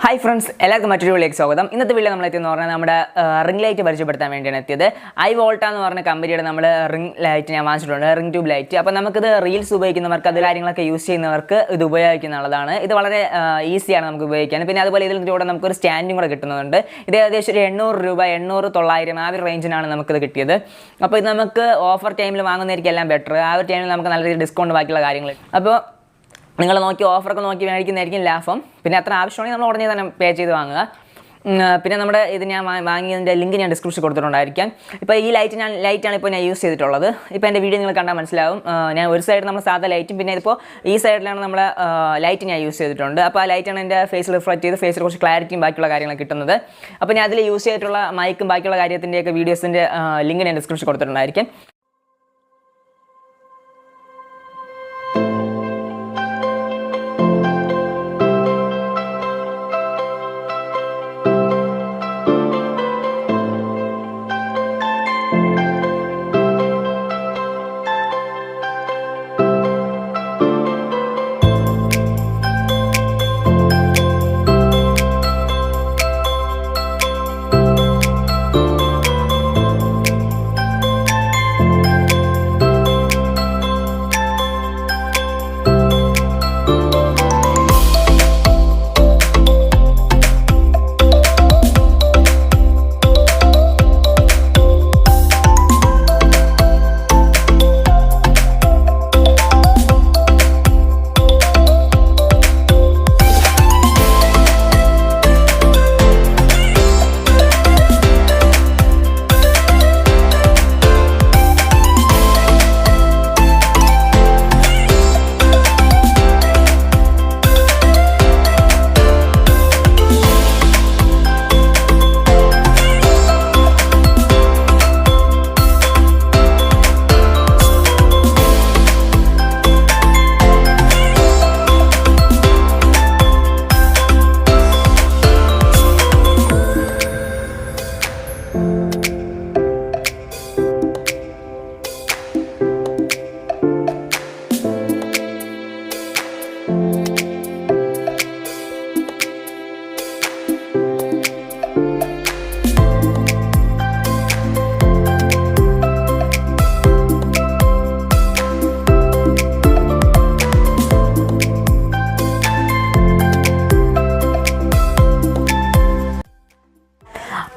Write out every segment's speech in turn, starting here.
Hi friends, എല്ലാവർക്കും മറ്റൊരു വീഡിയോയിലേക്ക് സ്വാഗതം. ഇന്നത്തെ വീഡിയോ നമ്മൾ എത്തിയെന്ന് പറഞ്ഞാൽ നമ്മുടെ റിംഗ് ലൈറ്റ് പരിചയപ്പെടുത്താൻ വേണ്ടിയാണ് എത്തിയത്. iVoltaa എന്ന് പറഞ്ഞ കമ്പനിയുടെ നമ്മൾ റിംഗ് ലൈറ്റ് ഞാൻ വാങ്ങിച്ചിട്ടുണ്ട്, റിംഗ് ട്യൂബ് ലൈറ്റ്. അപ്പോൾ നമുക്കിത് റീൽസ് ഉപയോഗിക്കുന്നവർക്ക് അത് കാര്യങ്ങളൊക്കെ യൂസ് ചെയ്യുന്നവർക്ക് ഇത് ഉപയോഗിക്കുന്നുള്ളതാണ്. ഇത് വളരെ ഈസിയാണ് നമുക്ക് ഉപയോഗിക്കാൻ. പിന്നെ അതുപോലെ ഇതിൻ്റെ കൂടെ നമുക്കൊരു സ്റ്റാൻഡും കൂടെ കിട്ടുന്നുണ്ട്. ഇത് ഏകദേശം ഒരു 800 രൂപ 800 900 ആ ഒരു റേഞ്ചിനാണ് നമുക്കിത് കിട്ടിയത്. അപ്പോൾ ഇത് നമുക്ക് ഓഫർ ടൈമിൽ വാങ്ങുന്നതായിരിക്കും എല്ലാം ബെറ്റർ. ആ ഒരു ടൈമിൽ നമുക്ക് നല്ല രീതിയിൽ ഡിസ്കൗണ്ട് ബാക്കിയുള്ള കാര്യങ്ങൾ. അപ്പോൾ നിങ്ങൾ നോക്കി ഓഫറൊക്കെ നോക്കി മേടിക്കുന്നതായിരിക്കും ലാഭം. പിന്നെ അത്ര ആവശ്യമാണെങ്കിൽ നമ്മൾ ഉടനെ തന്നെ പേ ചെയ്ത് വാങ്ങുക. പിന്നെ നമ്മുടെ ഇത് ഞാൻ വാങ്ങിയതിൻ്റെ ലിങ്ക് ഞാൻ ഡിസ്ക്രിപ്ഷൻ കൊടുത്തിട്ടുണ്ടായിരിക്കാം. ഇപ്പോൾ ഈ ലൈറ്റാണ് ഇപ്പോൾ ഞാൻ യൂസ് ചെയ്തിട്ടുള്ളത്. ഇപ്പോൾ എൻ്റെ വീഡിയോ നിങ്ങൾ കണ്ടാൽ മനസ്സിലാവും. ഞാൻ ഒരു സൈഡ് നമ്മൾ സാധാ ലൈറ്റും പിന്നെ ഇപ്പോൾ ഈ സൈഡിലാണ് നമ്മളെ ലൈറ്റ് ഞാൻ യൂസ് ചെയ്തിട്ടുണ്ട്. അപ്പോൾ ആ ലൈറ്റാണ് എൻ്റെ ഫേസിൽ റിഫ്ലക്റ്റ് ചെയ്ത് ഫേസിൽ കുറച്ച് ക്ലാരിറ്റിയും ബാക്കിയുള്ള കാര്യങ്ങളൊക്കെ കിട്ടുന്നത്. അപ്പോൾ ഞാൻ അതിൽ യൂസ് ചെയ്തിട്ടുള്ള മൈക്കും ബാക്കിയുള്ള കാര്യത്തിൻ്റെയൊക്കെ വീഡിയോസിൻ്റെ ലിങ്ക് ഞാൻ ഡിസ്ക്രിപ്ഷൻ കൊടുത്തിട്ടുണ്ടായിരിക്കും.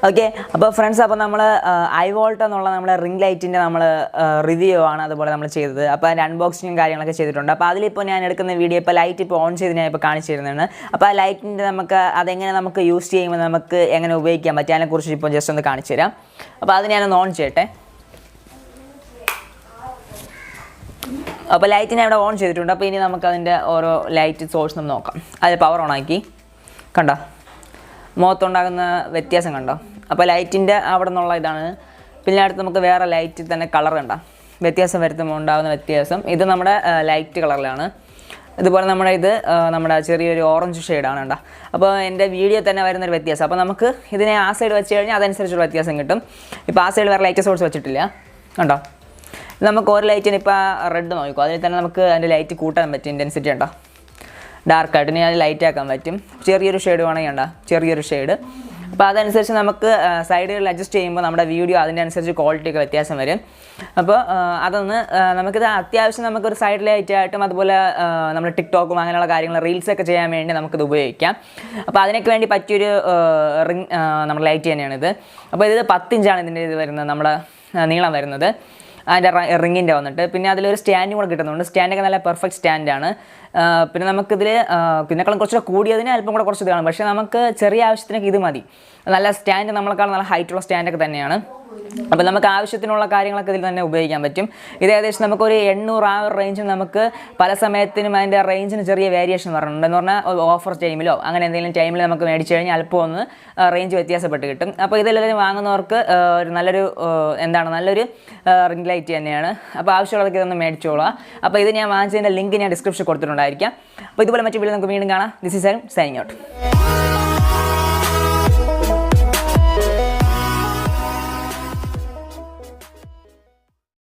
ഓക്കെ, അപ്പോൾ ഫ്രണ്ട്സ്, അപ്പോൾ നമ്മൾ iVoltaa എന്നുള്ള നമ്മുടെ റിംഗ് ലൈറ്റിൻ്റെ നമ്മൾ റിവ്യൂ ആണ് അതുപോലെ നമ്മൾ ചെയ്തത്. അപ്പോൾ അതിൻ്റെ അൺബോക്സിങ്ങും കാര്യങ്ങളൊക്കെ ചെയ്തിട്ടുണ്ട്. അപ്പോൾ അതിലിപ്പോൾ ഞാൻ എടുക്കുന്ന വീഡിയോ ഇപ്പോൾ ലൈറ്റ് ഇപ്പോൾ ഓൺ ചെയ്ത് ഞാൻ ഇപ്പോൾ കാണിച്ചു തരുന്നതാണ്. അപ്പോൾ ആ ലൈറ്റിൻ്റെ നമുക്ക് അതെങ്ങനെ നമുക്ക് യൂസ് ചെയ്യുമ്പോൾ നമുക്ക് എങ്ങനെ ഉപയോഗിക്കാൻ പറ്റും അതിനെക്കുറിച്ച് ഇപ്പോൾ ജസ്റ്റ് ഒന്ന് കാണിച്ചു തരാം. അപ്പോൾ അത് ഞാനൊന്ന് ഓൺ ചെയ്യട്ടെ. അപ്പോൾ ലൈറ്റിനെ അവിടെ ഓൺ ചെയ്തിട്ടുണ്ട്. അപ്പോൾ ഇനി നമുക്കതിൻ്റെ ഓരോ ലൈറ്റ് സോഴ്സ് ഒന്ന് നോക്കാം. അതിൽ പവർ ഓൺ ആക്കി, കണ്ടോ മുഖത്തുണ്ടാകുന്ന വ്യത്യാസം കണ്ടോ? അപ്പോൾ ലൈറ്റിൻ്റെ അവിടെ നിന്നുള്ള ഇതാണ്. പിന്നെ അടുത്ത് നമുക്ക് വേറെ ലൈറ്റിൽ തന്നെ കളർ കണ്ടോ വ്യത്യാസം വരുത്തുമ്പോൾ ഉണ്ടാകുന്ന വ്യത്യാസം. ഇത് നമ്മുടെ ലൈറ്റ് കളറിലാണ്. ഇതുപോലെ നമ്മുടെ ചെറിയൊരു ഓറഞ്ച് ഷെയ്ഡാണ് കണ്ടോ. അപ്പോൾ എൻ്റെ വീഡിയോ തന്നെ വരുന്നൊരു വ്യത്യാസം. അപ്പോൾ നമുക്ക് ഇതിനെ ആ സൈഡ് വെച്ച് കഴിഞ്ഞാൽ അതനുസരിച്ചുള്ള വ്യത്യാസം കിട്ടും. ഇപ്പോൾ ആ സൈഡ് വേറെ ലൈറ്റ് സോഴ്സ് വെച്ചിട്ടില്ല കണ്ടോ. നമുക്ക് ഒരു ലൈറ്റിന് ഇപ്പോൾ റെഡ് നോക്കിക്കോ, അതിൽ തന്നെ നമുക്ക് അതിൻ്റെ ലൈറ്റ് കൂട്ടാൻ പറ്റും. ഇൻറ്റൻസിറ്റി ഉണ്ടോ, ഡാർക്കായിട്ട് ഇനി അത് ലൈറ്റ് ആക്കാൻ പറ്റും. ചെറിയൊരു ഷെയ്ഡ് വേണമെങ്കിൽ ഉണ്ടോ, ചെറിയൊരു ഷെയ്ഡ്. അപ്പോൾ അതനുസരിച്ച് നമുക്ക് സൈഡുകളിൽ അഡ്ജസ്റ്റ് ചെയ്യുമ്പോൾ നമ്മുടെ വീഡിയോ അതിൻ്റെ അനുസരിച്ച് ക്വാളിറ്റിയൊക്കെ വ്യത്യാസം വരും. അപ്പോൾ അതൊന്ന് നമുക്കിത് അത്യാവശ്യം നമുക്കൊരു സൈഡ് ലൈറ്റായിട്ടും അതുപോലെ നമ്മൾ ടിക്ടോക്കും അങ്ങനെയുള്ള കാര്യങ്ങൾ റീൽസൊക്കെ ചെയ്യാൻ വേണ്ടി നമുക്കിത് ഉപയോഗിക്കാം. അപ്പോൾ അതിനൊക്കെ വേണ്ടി പറ്റിയൊരു റിംഗ് നമ്മുടെ ലൈറ്റ് തന്നെയാണിത്. അപ്പോൾ ഇത് 10 ഇഞ്ചാണ് ഇതിൻ്റെ ഇത് വരുന്നത്, നമ്മുടെ നീളം വരുന്നത് അതിൻ്റെ റിങ്ങിൻ്റെ വന്നിട്ട്. പിന്നെ അതിലൊരു സ്റ്റാൻഡും കൂടെ കിട്ടുന്നുണ്ട്. സ്റ്റാൻഡൊക്കെ നല്ല പെർഫെക്റ്റ് സ്റ്റാൻഡാണ്. പിന്നെ നമുക്കിതിൽ പിന്നെക്കാളും കുറച്ചുകൂടെ കൂടിയതിന് അല്പം കൂടെ കുറച്ച് ഇതാണ്. പക്ഷേ നമുക്ക് ചെറിയ ആവശ്യത്തിനൊക്കെ ഇത് മതി. നല്ല സ്റ്റാൻഡ് നമ്മളെക്കാളും നല്ല ഹൈറ്റുള്ള സ്റ്റാൻഡൊക്കെ തന്നെയാണ്. അപ്പോൾ നമുക്ക് ആവശ്യത്തിനുള്ള കാര്യങ്ങളൊക്കെ ഇതിൽ തന്നെ ഉപയോഗിക്കാൻ പറ്റും. ഇത് ഏകദേശം നമുക്കൊരു 800 ആ ഒരു റേഞ്ചിൽ നമുക്ക് പല സമയത്തിനും അതിൻ്റെ റേഞ്ചിന് ചെറിയ വേരിയേഷൻ പറഞ്ഞിട്ടുണ്ട്. എന്ന് പറഞ്ഞാൽ ഓഫർ ടൈമിലോ അങ്ങനെ എന്തെങ്കിലും ടൈമിൽ നമുക്ക് മേടിച്ച് കഴിഞ്ഞാൽ അല്പം ഒന്ന് റേഞ്ച് വ്യത്യാസപ്പെട്ട് കിട്ടും. അപ്പോൾ ഇതെല്ലാം വാങ്ങുന്നവർക്ക് ഒരു നല്ലൊരു റിംഗ് ലൈറ്റ് തന്നെയാണ്. അപ്പോൾ ആവശ്യമുള്ളതൊക്കെ ഇതൊന്ന് മേടിച്ചോളാം. അപ്പോൾ ഇത് ഞാൻ വാങ്ങിച്ചതിൻ്റെ ലിങ്ക് ഞാൻ ഡിസ്ക്രിപ്ഷൻ കൊടുത്തിട്ടുണ്ടായിരിക്കാം. അപ്പോൾ ഇതുപോലെ മറ്റു വീഡിയോ നമുക്ക് വീണ്ടും കാണാം. This is signing out.